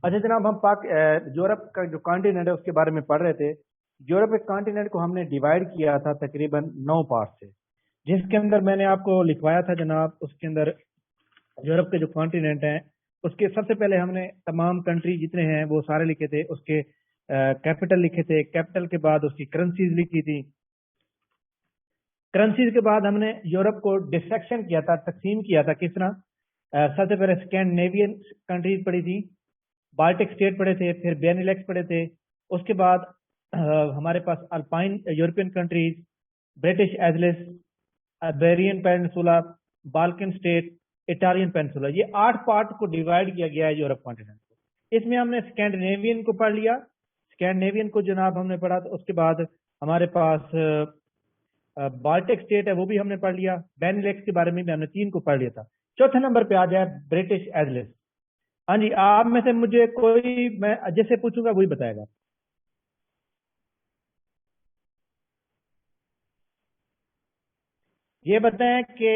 अच्छा जनाब, हम यूरोप का जो कॉन्टिनेंट है उसके बारे में पढ़ रहे थे। यूरोप के कॉन्टिनेंट को हमने डिवाइड किया था तकरीबन 9 पार्ट से, जिसके अंदर मैंने आपको लिखवाया था जनाब। उसके अंदर यूरोप के जो कॉन्टिनेंट हैं उसके सबसे पहले हमने तमाम कंट्री जितने हैं वो सारे लिखे थे, उसके कैपिटल लिखे थे, कैपिटल के बाद उसकी करेंसीज लिखी थी, करेंसीज के बाद हमने यूरोप को डिसेक्शन किया था, तकसीम किया था। किस तरह? सबसे पहले स्कैंडिनेवियन कंट्रीज पड़ी थी, बाल्टिक स्टेट पड़े थे, फिर बेनिलक्स पड़े थे। उसके बाद हमारे पास Alpine European countries, British isles, Iberian peninsula, Balkan state, Italian peninsula, ये 8 पार्ट को डिवाइड किया गया है यूरोप कॉन्टिनेंट को। इसमें हमने स्कैंडिनेवियन को पढ़ लिया, स्कैंडिनेवियन को जनाब हमने पढ़ा। तो उसके बाद हमारे पास बाल्टिक स्टेट है, वो भी हमने पढ़ लिया। बेनिलक्स के बारे में भी हमने 3 को पढ़ लिया था। चौथे नंबर पे आ जाए ब्रिटिश एजलिस। हाँ जी, आप में से मुझे कोई, मैं जैसे पूछूंगा वही बताएगा। ये बताएं कि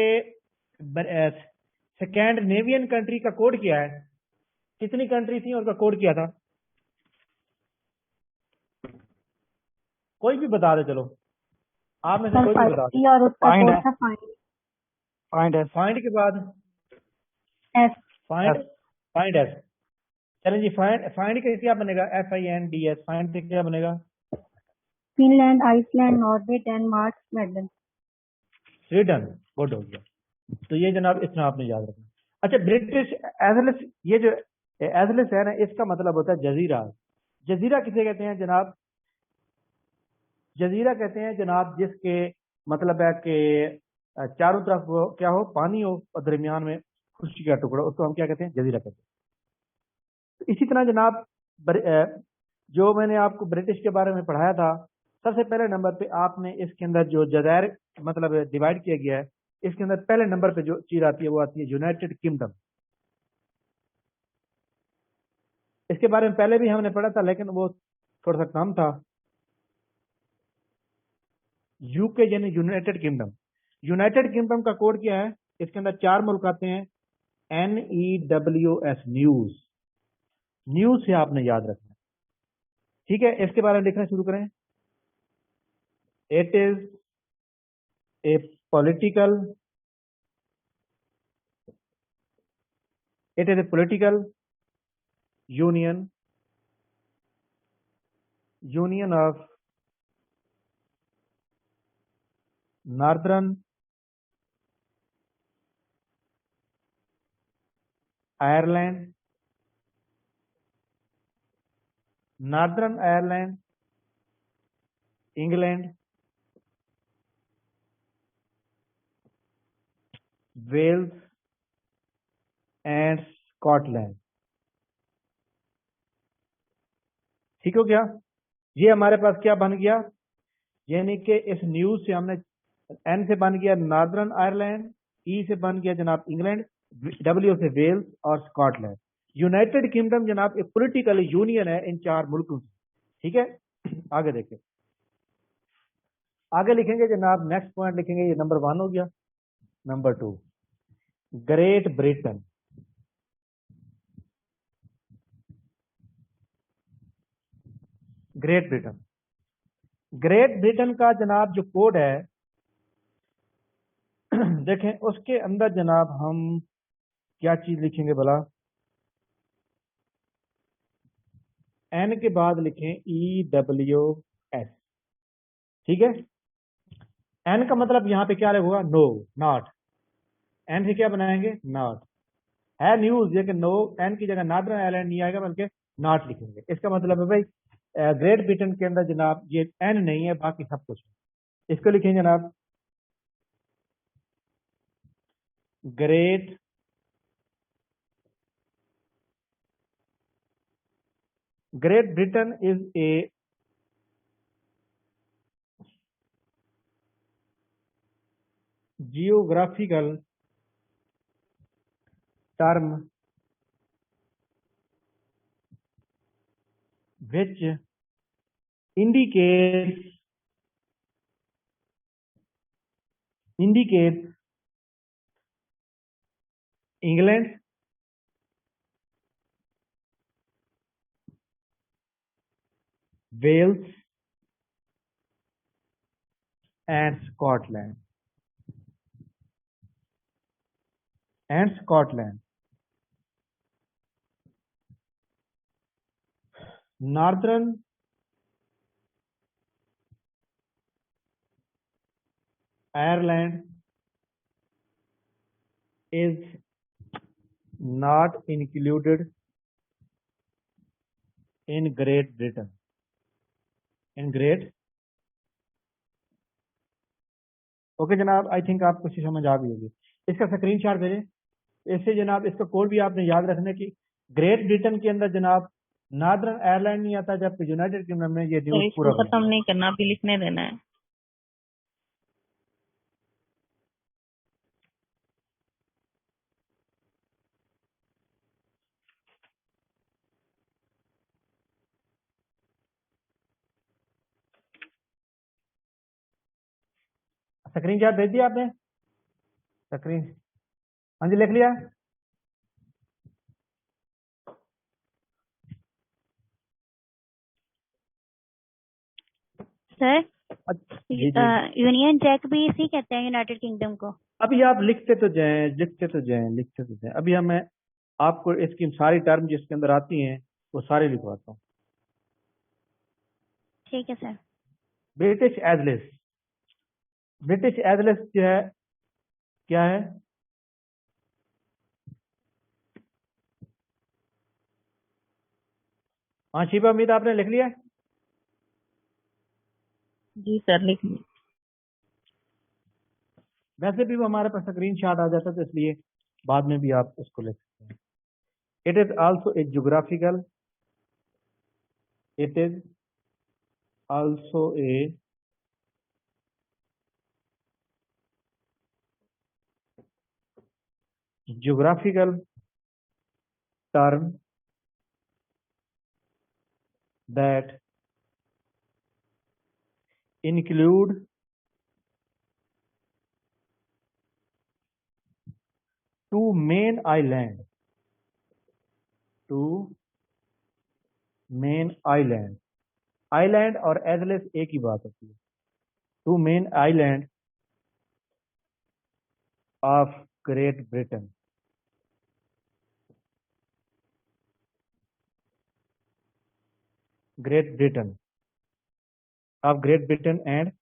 स्कैंडिनेवियन कंट्री का कोड क्या है? कितनी कंट्री थी और उनका कोड क्या था? कोई भी बता दे, चलो आप में से सर कोई भी 5 बता दे। थी और उसका फाइंड कोड है। था फाइंड। फाइंड है। फाइंड के बाद S. Find, S. Find S. चलें जी, फाइंड फाइंड के क्या बनेगा? FINDS। फाइंड से क्या बनेगा? Finland, Iceland, Norway, Denmark, Sweden. Sweden. Good हो गया। तो ये जनाब इतना आपने याद रखना। अच्छा, ब्रिटिश एजलिस, ये जो एजलिस है ना, इसका मतलब होता है जजीरा। जजीरा किसे कहते हैं जनाब? जजीरा कहते हैं जनाब जिसके मतलब है कि चारों तरफ क्या हो, पानी हो और दरमियान में खुश्की का टुकड़ा, उसको हम क्या कहते हैं? जजीरा कहते हैं। तो इसी तरह जनाब जो मैंने आपको ब्रिटिश के बारे में पढ़ाया था, सबसे पहले नंबर पे आपने इसके अंदर जो जजायर मतलब डिवाइड किया गया है, इसके अंदर पहले नंबर पे जो चीज आती है वो आती है यूनाइटेड किंगडम। इसके बारे में पहले भी हमने पढ़ा था, लेकिन वो थोड़ा सा कम था। यूके यानी यूनाइटेड किंगडम। यूनाइटेड किंगडम का कोड क्या है? इसके अंदर 4 मुल्क आते हैं। NEWS, news. न्यूज से आपने याद रखना है। ठीक है, इसके बारे में लिखना शुरू करें। It is a political, it is a political union, union of Northern Ireland, Northern Ireland, England, Wales and Scotland. ठीक हो गया? ये हमारे पास क्या बन गया? यानी कि इस न्यूज से हमने, एन से बन गया नॉर्दर्न आयरलैंड, ई से बन गया जनाब इंग्लैंड, डब्ल्यू से वेल्स और स्कॉटलैंड। यूनाइटेड किंगडम जनाब एक पॉलिटिकल यूनियन है इन 4 मुल्कों से। ठीक है, आगे देखें। आगे लिखेंगे जनाब, नेक्स्ट पॉइंट लिखेंगे, ये नंबर 1 हो गया। Number 2, great Britain. Great Britain, great Britain का जनाब जो कोड है देखें, उसके अंदर जनाब हम क्या चीज लिखेंगे भला? एन के बाद लिखें EWS। ठीक है, एन का मतलब यहां पे क्या होगा? No, not. एन से क्या बनाएंगे? नॉट। है न्यूज, लेकिन नो, एन की जगह नॉर्दर्न आयरलैंड नहीं आएगा बल्कि नॉट लिखेंगे। इसका मतलब है भाई ग्रेट ब्रिटेन के अंदर जनाब ये एन नहीं है, बाकी सब कुछ है। इसको लिखेंगे जनाब great great Britain is a geographical term which indicates indicates England, Wales and Scotland Northern Ireland is not included in Great Britain. Okay जनाब, आई थिंक आपको इसकी समझ आ गई होगी। इसका स्क्रीनशॉट भेजें। इससे जनाब इसका कोड भी आपने याद रखना है कि ग्रेट ब्रिटेन के अंदर जनाब नॉर्दर्न आयरलैंड नहीं आता, जबकि यूनाइटेड किंगडम में ये तो न्यूज इसको पूरा खत्म नहीं करना, अभी लिखने देना है। स्क्रीनशॉट भेज दिया आपने? स्क्रीन, हाँ जी, लिख लिया। सर जी जी, यूनियन जैक भी इसी कहते हैं, यूनाइटेड किंगडम को। अभी आप लिखते तो जाएं। अभी मैं आपको इसकी सारी टर्म जिसके अंदर आती हैं वो सारी लिखवाता हूँ। ठीक है सर। ब्रिटिश एजलिस जो है क्या है? हाँ शिबा, उम्मीद आपने लिख लिया है? जी सर, लिख ली। वैसे भी वो हमारे पास स्क्रीन शॉट आ जाता है, तो इसलिए बाद में भी आप उसको लिख सकते हैं। It is also a geographical it is also a geographical term that include two main island island और एजलेस एक ही बात होती है। To main island of great Britain. Great Britain and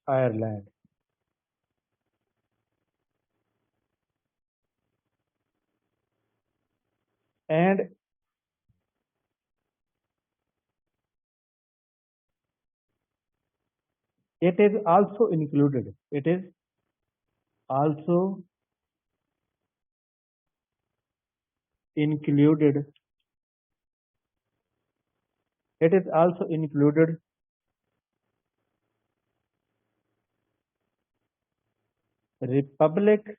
Ireland. And it is also included it is also included Republic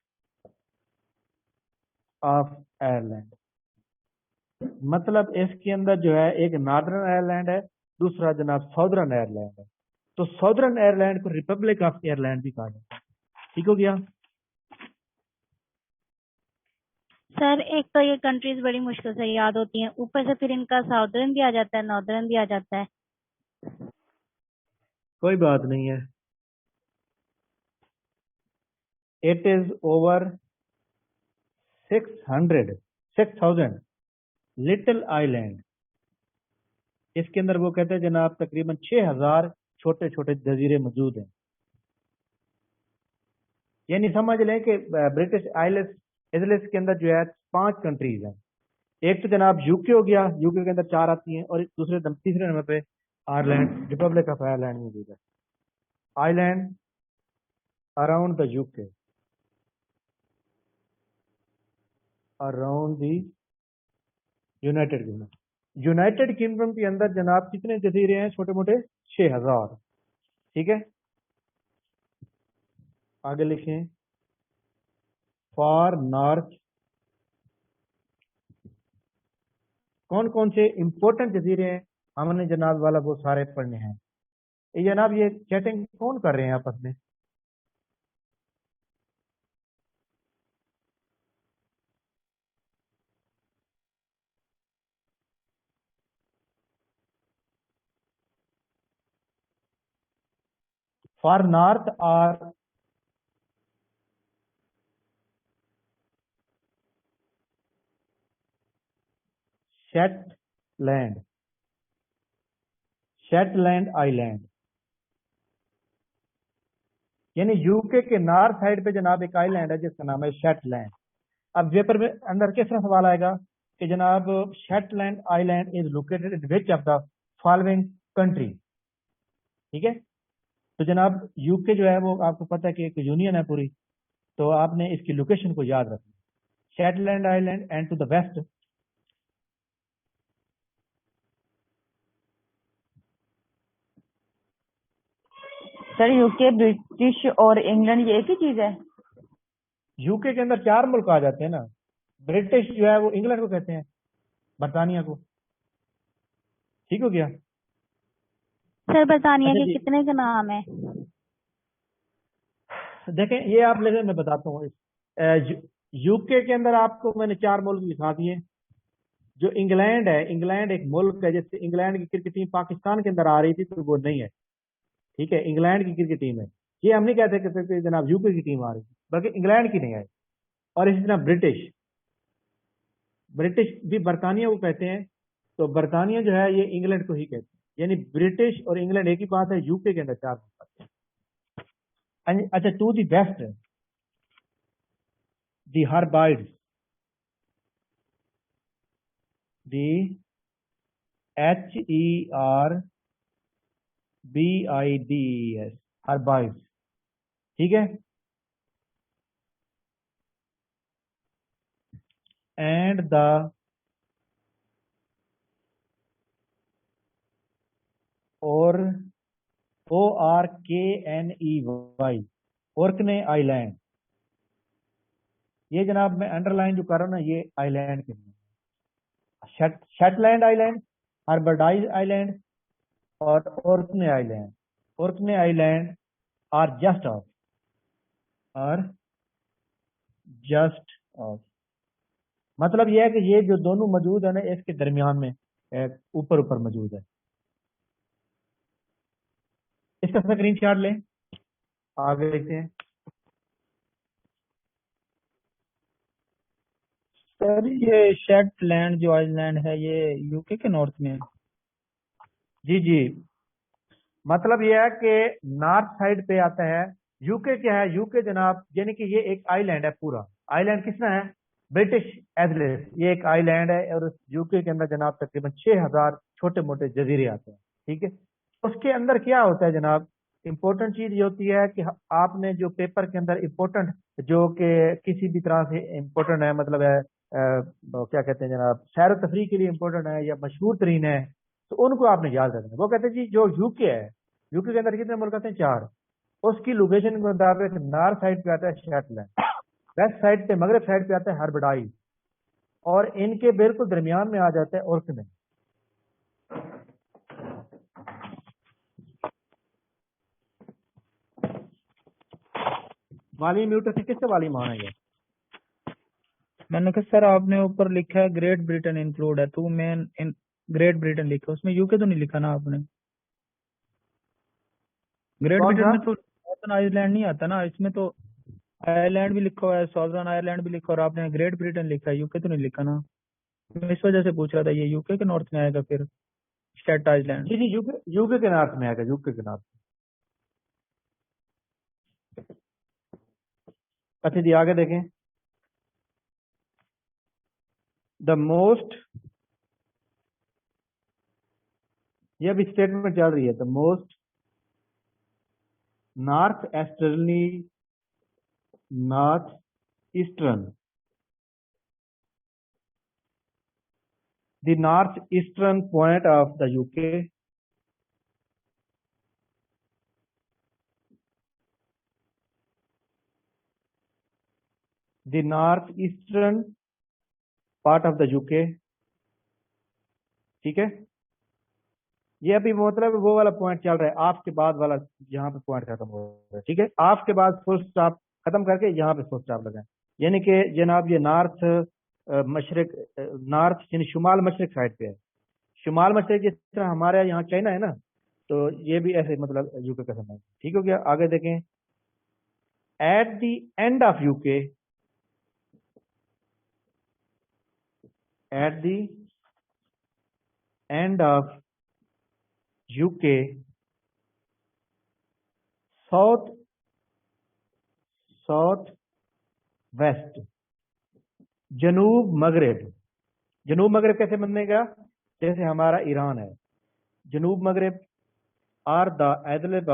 of Ireland. मतलब इसके अंदर जो है एक नॉर्दर्न आयरलैंड है, दूसरा जनाब साउदर्न आयरलैंड है। तो साउदर्न आयरलैंड को रिपब्लिक ऑफ आयरलैंड भी कहा जाता है। ठीक हो गया? सर एक तो ये कंट्रीज बड़ी मुश्किल से याद होती हैं, ऊपर से फिर इनका साउदर्न भी आ जाता है, नॉर्दर्न भी आ जाता है। कोई बात नहीं है। It is over 6,000 little island. इसके अंदर वो कहते हैं जनाब तकरीबन 6,000 छोटे छोटे जजीरे मौजूद हैं। यानी समझ लें कि ब्रिटिश आइलैंड एजलिस के अंदर जो है 5 कंट्रीज हैं। एक तो जनाब यूके हो गया, यूके के अंदर 4 आती हैं, और तीसरे नंबर पे आयरलैंड, रिपब्लिक ऑफ आयरलैंड मौजूद है। Island around the UK, around the United kingdom के अंदर जनाब कितने जजीरे हैं छोटे मोटे? 6,000। ठीक है, आगे लिखें। फॉर नॉर्थ कौन कौन से इंपॉर्टेंट जजीरे हैं हमने जनाब वाला वो सारे पढ़ने हैं। ये जनाब ये चैटिंग कौन कर रहे हैं आपस में? For north are Shetland, Shetland island, यानी यूके के नॉर्थ साइड पे जनाब एक आइलैंड है जिसका नाम है शेटलैंड। अब पेपर में अंदर किस तरह सवाल आएगा कि जनाब Shetland island is located in which of the following country. ठीक है, तो जनाब यूके जो है वो आपको पता है कि एक यूनियन है पूरी, तो आपने इसकी लोकेशन को याद रखना। Shetland island and to the west sir UK, British और इंग्लैंड ये एक ही चीज है? यूके के अंदर 4 मुल्क आ जाते हैं ना। ब्रिटिश जो है वो इंग्लैंड को कहते हैं, बरतानिया को। ठीक हो गया। सर बरतानिया अच्छा के जी, कितने का नाम है? देखें ये आप लेकिन मैं बताता हूँ। यूके के अंदर आपको मैंने 4 मुल्क दिखा दिए। जो इंग्लैंड है, इंग्लैंड एक मुल्क है। जैसे इंग्लैंड की क्रिकेट टीम पाकिस्तान के अंदर आ रही थी तो वो नहीं है। ठीक है, इंग्लैंड की क्रिकेट टीम है। ये हम नहीं कहते कि जनाब यूके की टीम आ रही थी, बल्कि इंग्लैंड की नहीं आई। और इसी तरह ब्रिटिश, ब्रिटिश भी बरतानिया को कहते हैं, तो बरतानिया जो है ये इंग्लैंड को ही कहते हैं। यानी ब्रिटिश और इंग्लैंड एक ही बात है। यूके के अंदर 4 मुल्क हैं। अच्छा, to the west the Hebrides, the HERBIDES, Hebrides. ठीक है, एंड द और ORKNEY, ओर्कने आइलैंड। ये जनाब मैं अंडरलाइन जो कर रहा हूं ना, ये आइलैंड के लिए शेटलैंड आइलैंड, हर्बर्डाइज आइलैंड और Orkney island. Orkney island are just off, are just off, मतलब यह है कि ये जो दोनों मौजूद है ना, इसके दरमियान में ऊपर ऊपर मौजूद है। इसका स्क्रीन शॉट लें, आगे देखते हैं। सर ये शेटलैंड जो आइलैंड है ये यूके के नॉर्थ में है। जी जी, मतलब यह है कि नॉर्थ साइड पे आता है। यूके क्या है? यूके जनाब यानी कि ये एक आइलैंड है पूरा। आइलैंड किसना है? British ageless. ये एक आइलैंड है और यूके के अंदर जनाब तकरीबन 6000 छोटे मोटे जजीरे आते हैं। ठीक है, उसके अंदर क्या होता है जनाब? इंपॉर्टेंट चीज ये होती है कि आपने जो पेपर के अंदर इंपॉर्टेंट, जो कि किसी भी तरह से इंपॉर्टेंट है, मतलब है वो क्या कहते हैं जनाब, सैर तफरी के लिए इंपॉर्टेंट है या मशहूर तरीन है, तो उनको आपने याद रखना है। वो कहते हैं जी जो यूके है, यूके के अंदर कितने मुल्क आते हैं? 4। उसकी लोकेशन के मुताबिक नॉर्थ साइड पे आता है शेटलैंड, वेस्ट साइड पे मगरब साइड पे आता है हर्बडाई, और इनके बिल्कुल दरमियान में आ जाता है ओर्कने। वाली म्यूट से किससे वाली माना है? मैंने कहा सर आपने ऊपर लिखा है ग्रेट ब्रिटेन इंक्लूड है, तो मैं ग्रेट ब्रिटेन लिखा, उसमें यूके तो नहीं लिखा ना आपने? ग्रेट कौन ब्रिटेन सा? में तो नॉर्थन आयरलैंड नहीं आता ना, इसमें तो आयरलैंड भी लिखा हुआ है, सॉल्जरन आयरलैंड भी लिखा, और आपने ग्रेट ब्रिटेन लिखा है, यूके तो नहीं लिखा ना। मैं इस वजह से पूछ रहा था ये यूके के नॉर्थ में आएगा फिर स्टेट आइलैंड? जी जी, यूके, यूके के नॉर्थ में आएगा, यूके के नॉर्थ। अच्छा जी, आगे देखें। द मोस्ट, ये अभी स्टेटमेंट चल रही है, the most north easterly, north eastern, the northeastern point of the UK, the northeastern part of the UK। ठीक है, ये अभी मतलब वो वाला पॉइंट चल रहा है, ऑफ के बाद वाला, यहाँ पे पॉइंट खत्म हो रहा है। ठीक है, ऑफ के बाद फुल स्टॉप खत्म करके यहाँ पे फुल स्टॉप लगाएं। यानी कि जनाब ये नॉर्थ मशरक, नॉर्थ यानी शुमाल मशरक साइड पे है। शुमाल मशरक जिस तरह हमारे यहाँ चाइना है ना, तो ये भी ऐसे मतलब यूके का समय, ठीक हो गया। आगे देखें, at the end of UK, at the end of UK south south west, जनूब मगरिब। जनूब मगरिब कैसे बनेगा, जैसे हमारा ईरान है, जनूब मगरिब are the isles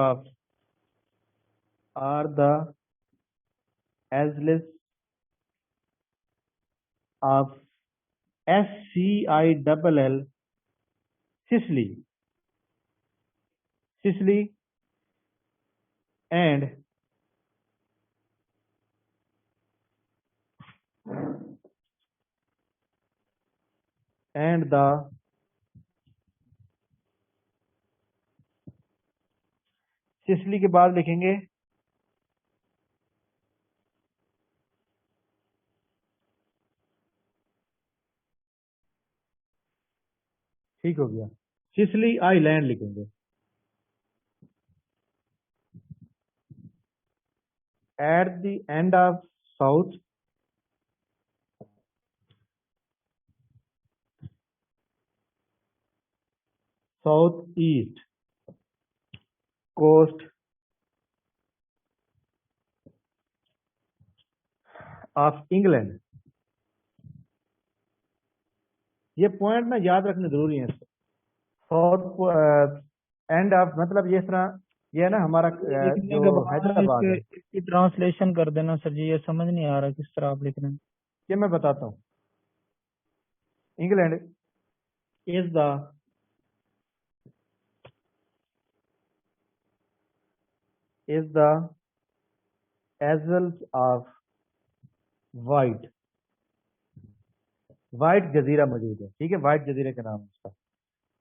of SCILL, Sicily and the Sicily के बाद लिखेंगे ठीक हो गया, सिसिली आइलैंड लिखेंगे। At the end of south east coast of England. ये पॉइंट ना याद रखने जरूरी है। साउथ एंड ऑफ मतलब ये तरह, ये है ना हमारा लिखने जो के बाद हैदराबाद है, इसकी ट्रांसलेशन कर देना सर जी, ये समझ नहीं आ रहा किस तरह आप लिख रहे हैं। ये मैं बताता हूँ। England is the isles of Wight जजीरा मौजूद है, ठीक है, वाइट जजीरे का नाम है उसका।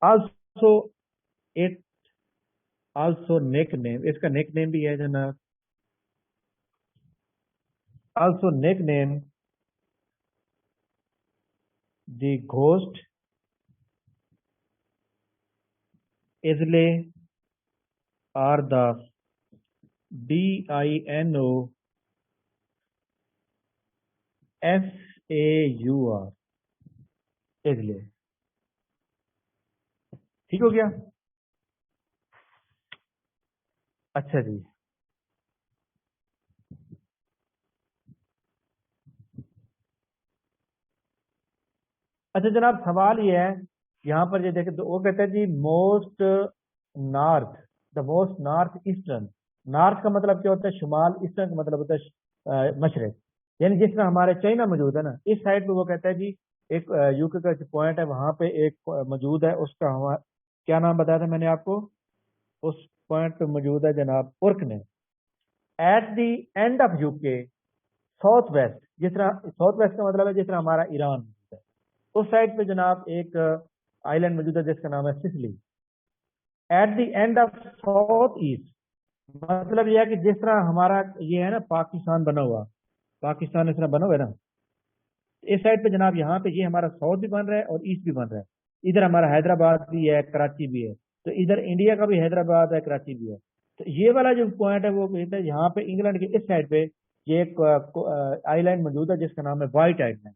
Also it also nickname, इसका नेक नेम भी है जनाब, also nickname the ghost isle or the DINOSAUR, isle. ठीक हो गया। अच्छा जी, अच्छा जनाब, सवाल ये है यहाँ पर, ये देखें तो वो कहते हैं जी most north, the most north eastern. North का मतलब क्या होता है शुमाल, ईस्टर्न का मतलब होता है मशरक। यानी जिस तरह हमारे चाइना मौजूद है ना, इस साइड पे वो कहता है जी एक यूके का जो पॉइंट है वहां पे एक मौजूद है, उसका हमारा क्या नाम बताया था मैंने आपको, उस पॉइंट पे मौजूद है जनाब Orkney. At the end of UK south west, जिस तरह साउथ वेस्ट का मतलब है जिस तरह हमारा ईरान है, उस साइड पे जनाब एक आइलैंड मौजूद है जिसका नाम है Sicily. Eight the end of south east मतलब यह है कि जिस तरह हमारा ये है ना पाकिस्तान बना हुआ, पाकिस्तान इस तरह बना हुआ है ना, इस साइड पे जनाब यहाँ पे ये हमारा साउथ भी बन रहा है और ईस्ट भी बन रहा है। इधर हमारा हैदराबाद भी है, कराची भी है, तो इधर इंडिया का भी हैदराबाद है, कराची भी है। तो ये वाला जो पॉइंट है वो कहते हैं यहाँ पे इंग्लैंड के इस साइड पे ये एक आइलैंड मौजूद है जिसका नाम है वाइट आइलैंड।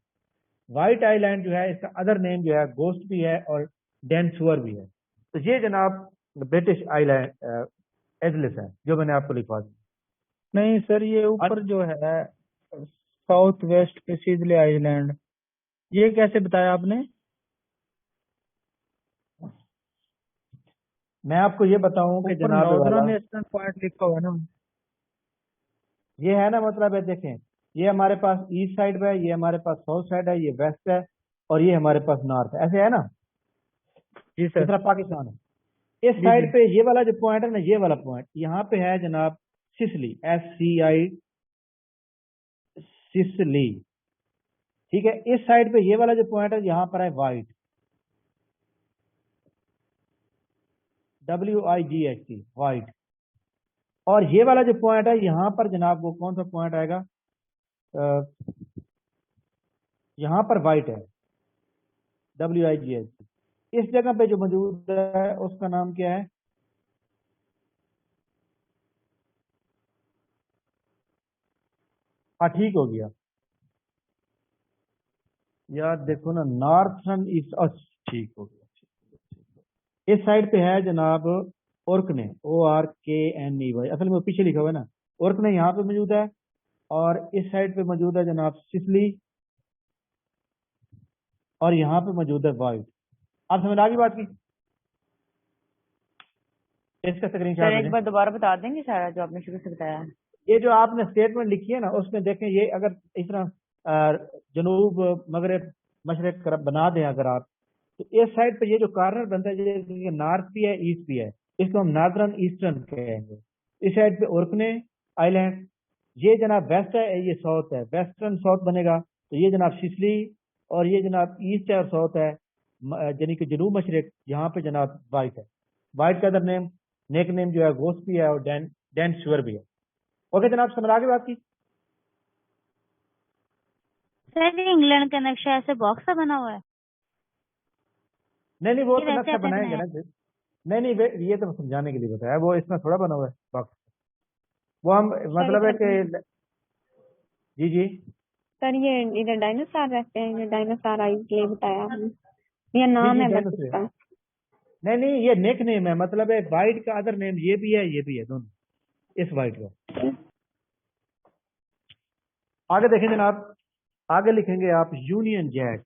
वाइट आइलैंड जो है इसका अदर नेम जो है गोस्ट भी है और डेंसुअर भी है। तो ये जनाब ब्रिटिश आइलैंड एजलिस है जो मैंने आपको लिखवा दिया। नहीं सर, ये ऊपर जो है साउथ वेस्ट पे सिजले आइलैंड, ये कैसे बताया आपने? मैं आपको ये बताऊं कि ऊपर जनाब वाला नॉर्दर्न ईस्टर्न पॉइंट लिखा हुआ है ना। ये है ना, मतलब है देखें, ये हमारे पास ईस्ट साइड है, ये हमारे पास साउथ साइड है, ये वेस्ट है और ये हमारे पास नॉर्थ है, ऐसे है ना, जी जिस सर। तरह पाकिस्तान है। इस जी साइड जी। पे ये वाला जो पॉइंट है ना, ये वाला पॉइंट यहाँ पे है जनाब सिसली, SCI सिसली, ठीक है। इस साइड पे ये वाला जो पॉइंट है यहाँ पर है वाइट, WIGHT वाइट। और ये वाला जो पॉइंट है यहाँ पर जनाब वो कौन सा पॉइंट आएगा, यहाँ पर वाइट है, WIGHT। इस जगह पे जो मौजूद है उसका नाम क्या है, हाँ ठीक हो गया यार, देखो ना, नॉर्थर्न ईस्ट, ठीक हो गया। इस साइड पे है जनाब ओर्कने, ORKNEY, असल में वो पीछे लिखा हुआ है ना, ओर्कने यहाँ पे मौजूद है, और इस साइड पे मौजूद है जनाब सिसली, और यहाँ पे मौजूद है वाइट। आप समझ आ गई बात की? इसका स्क्रीनशॉट सर ले एक लें। बार दोबारा बता देंगे सारा जो आपने शुरू से बताया? ये जो आपने स्टेटमेंट लिखी है ना, उसमें देखें, ये अगर इस तरह जनूब मगरब मशरक बना दें अगर आप, तो इस साइड पे ये जो कॉर्नर बनता है, ये नॉर्थ भी है ईस्ट भी है, इसको हम नॉर्दर्न ईस्टर्न कहेंगे। इस साइड पे ओर्कने आइलैंड, ये जनाब वेस्ट है, ये साउथ है, वेस्टर्न साउथ बनेगा। तो ये जनाब सिसली, और ये जनाब ईस्ट है और साउथ है, यानी कि जनूब मशरक, यहाँ पे जनाब वाइट है। वाइट का अदर नेम, नेक नेम जो है गोस्ट भी है, और डैन श्योर भी है। ओके जनाब, समझ आगे बात की? सर इंग्लैंड का नक्शा ऐसे बॉक्स सा बना हुआ है नहीं वो कि तो वैसे नक्शा ऐसे बनाएंगे बनाया? ना। नहीं ये तो समझाने के लिए बताया, वो इसमें थोड़ा बना हुआ है बॉक्स। वो हम, सर मतलब है कि, जी जी, सर ये इधर डायनासोर रहते हैं, ये डायनासोर आई के लिए बताया हमने, ये जी नाम जी, है बस डायनासोर। इसका। नहीं ये नेक नेम है, मतलब है वाइट का अदर नेम ये भी है, ये भी है, दोनों इस वाइट का। आगे देखें जनाब, आगे लिखेंगे आप यूनियन जैक।